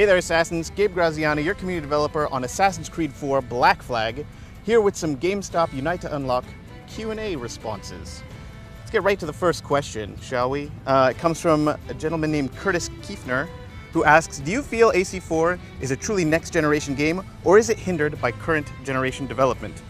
Hey there Assassins, Gabe Graziani, your community developer on Assassin's Creed 4 Black Flag, here with some Gamestop Unite to Unlock Q&A responses. Let's get right to the first question, shall we? It comes from a gentleman named Curtis Kiefner, who asks, do you feel AC4 is a truly next generation game, or is it hindered by current generation development?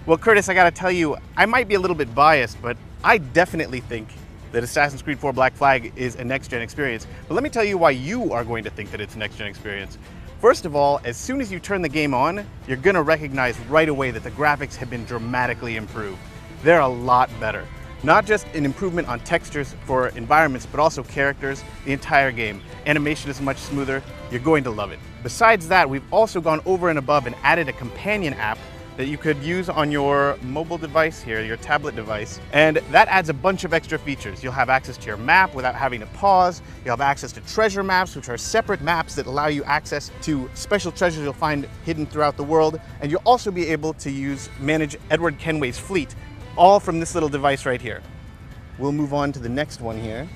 Well, Curtis, I gotta tell you, I might be a little bit biased, but I definitely think that Assassin's Creed 4 Black Flag is a next-gen experience. But let me tell you why you are going to think that it's a next-gen experience. First of all, as soon as you turn the game on, you're gonna recognize right away that the graphics have been dramatically improved. They're a lot better. Not just an improvement on textures for environments, but also characters, the entire game. Animation is much smoother. You're going to love it. Besides that, we've also gone over and above and added a companion app that you could use on your mobile device here, your tablet device, and that adds a bunch of extra features. You'll have access to your map without having to pause. You'll have access to treasure maps, which are separate maps that allow you access to special treasures you'll find hidden throughout the world, and you'll also be able to manage Edward Kenway's fleet, all from this little device right here. We'll move on to the next one here,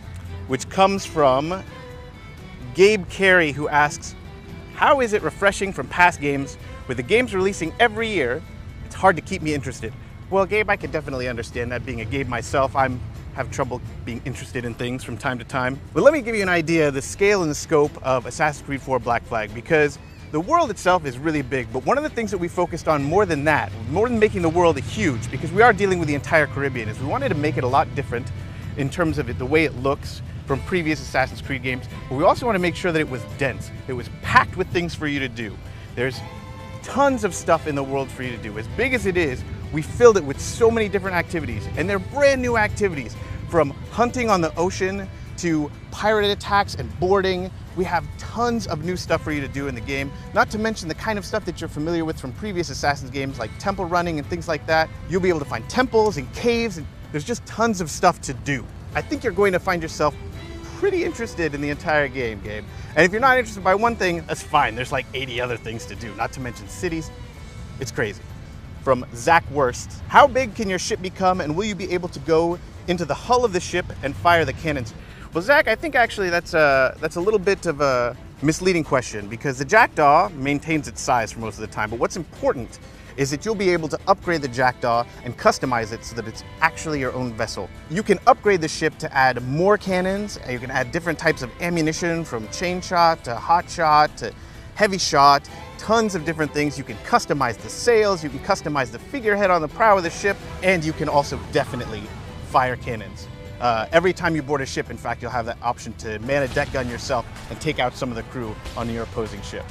which comes from Gabe Carey, who asks, how is it refreshing from past games? With the games releasing every year, it's hard to keep me interested. Well, Gabe, I could definitely understand that. Being a Gabe myself, I have trouble being interested in things from time to time. But let me give you an idea of the scale and the scope of Assassin's Creed 4 Black Flag, because the world itself is really big, but one of the things that we focused on more than that, more than making the world huge, because we are dealing with the entire Caribbean, is we wanted to make it a lot different in terms of the way it looks from previous Assassin's Creed games, but we also want to make sure that it was dense. It was packed with things for you to do. There's tons of stuff in the world for you to do. As big as it is, we filled it with so many different activities, and they're brand new activities, from hunting on the ocean to pirate attacks and boarding. We have tons of new stuff for you to do in the game, not to mention the kind of stuff that you're familiar with from previous Assassin's games like temple running and things like that. You'll be able to find temples and caves, and there's just tons of stuff to do. I think you're going to find yourself pretty interested in the entire game, Gabe. And if you're not interested by one thing, that's fine. There's like 80 other things to do, not to mention cities. It's crazy. From Zach Wurst, how big can your ship become, and will you be able to go into the hull of the ship and fire the cannons? Well, Zach, I think actually that's a little bit of a misleading question, because the Jackdaw maintains its size for most of the time, but what's important is that you'll be able to upgrade the Jackdaw and customize it so that it's actually your own vessel. You can upgrade the ship to add more cannons, and you can add different types of ammunition, from chain shot to hot shot to heavy shot, tons of different things. You can customize the sails, you can customize the figurehead on the prow of the ship, and you can also definitely fire cannons. Every time you board a ship, in fact, you'll have that option to man a deck gun yourself and take out some of the crew on your opposing ship.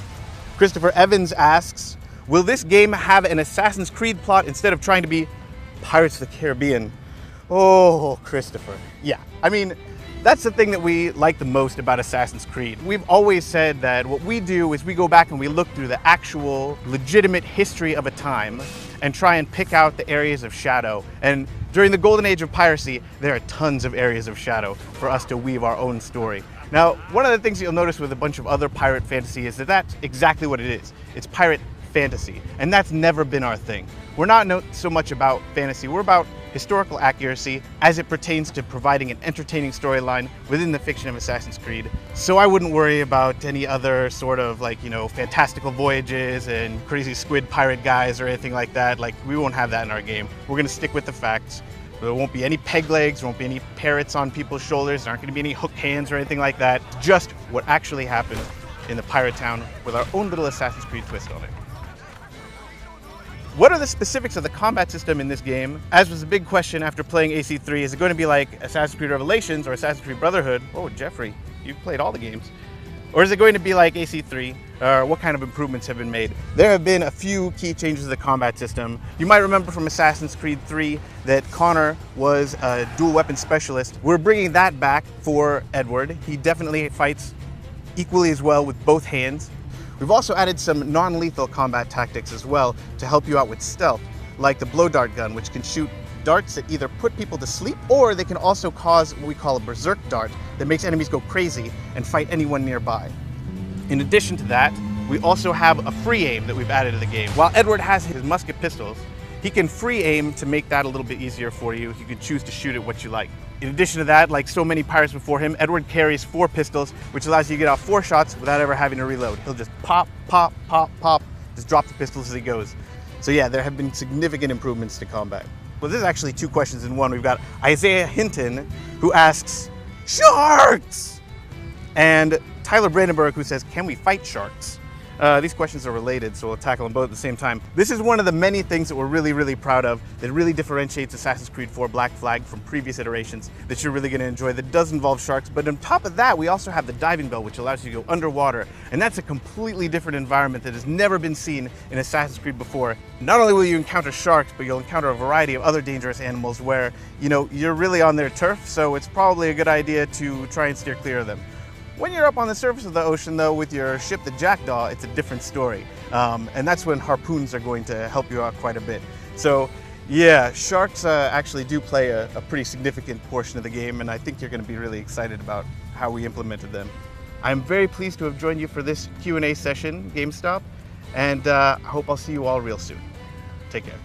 Christopher Evans asks, will this game have an Assassin's Creed plot instead of trying to be Pirates of the Caribbean? Oh, Christopher. Yeah, I mean, that's the thing that we like the most about Assassin's Creed. We've always said that what we do is we go back and we look through the actual legitimate history of a time and try and pick out the areas of shadow. And during the golden age of piracy, there are tons of areas of shadow for us to weave our own story. Now, one of the things you'll notice with a bunch of other pirate fantasy is that that's exactly what it is. It's pirate fantasy, and that's never been our thing. We're not so much about fantasy, we're about historical accuracy as it pertains to providing an entertaining storyline within the fiction of Assassin's Creed. So I wouldn't worry about any other sort of fantastical voyages and crazy squid pirate guys or anything like that. Like, we won't have that in our game. We're gonna stick with the facts. There won't be any peg legs, there won't be any parrots on people's shoulders, there aren't gonna be any hooked hands or anything like that. Just what actually happened in the pirate town with our own little Assassin's Creed twist on it. What are the specifics of the combat system in this game? As was a big question after playing AC3, is it going to be like Assassin's Creed Revelations or Assassin's Creed Brotherhood? Oh, Jeffrey, you've played all the games. Or is it going to be like AC3? Or what kind of improvements have been made? There have been a few key changes to the combat system. You might remember from Assassin's Creed 3 that Connor was a dual weapon specialist. We're bringing that back for Edward. He definitely fights equally as well with both hands. We've also added some non-lethal combat tactics as well to help you out with stealth, like the blow dart gun, which can shoot darts that either put people to sleep, or they can also cause what we call a berserk dart that makes enemies go crazy and fight anyone nearby. In addition to that, we also have a free aim that we've added to the game. While Edward has his musket pistols, He can free aim to make that a little bit easier for you. You can choose to shoot at what you like. In addition to that, like so many pirates before him, Edward carries 4 pistols, which allows you to get off 4 shots without ever having to reload. He'll just pop, pop, pop, pop, just drop the pistols as he goes. So yeah, there have been significant improvements to combat. Well, this is actually 2 questions in one. We've got Isaiah Hinton, who asks, sharks! And Tyler Brandenburg, who says, can we fight sharks? These questions are related, so we'll tackle them both at the same time. This is one of the many things that we're really, really proud of that really differentiates Assassin's Creed 4 Black Flag from previous iterations that you're really going to enjoy that does involve sharks. But on top of that, we also have the diving bell, which allows you to go underwater. And that's a completely different environment that has never been seen in Assassin's Creed before. Not only will you encounter sharks, but you'll encounter a variety of other dangerous animals where, you know, you're really on their turf, so it's probably a good idea to try and steer clear of them. When you're up on the surface of the ocean, though, with your ship, the Jackdaw, it's a different story. And that's when harpoons are going to help you out quite a bit. So, yeah, sharks actually do play a pretty significant portion of the game, and I think you're going to be really excited about how we implemented them. I'm very pleased to have joined you for this Q&A session, Gamestop, and I hope I'll see you all real soon. Take care.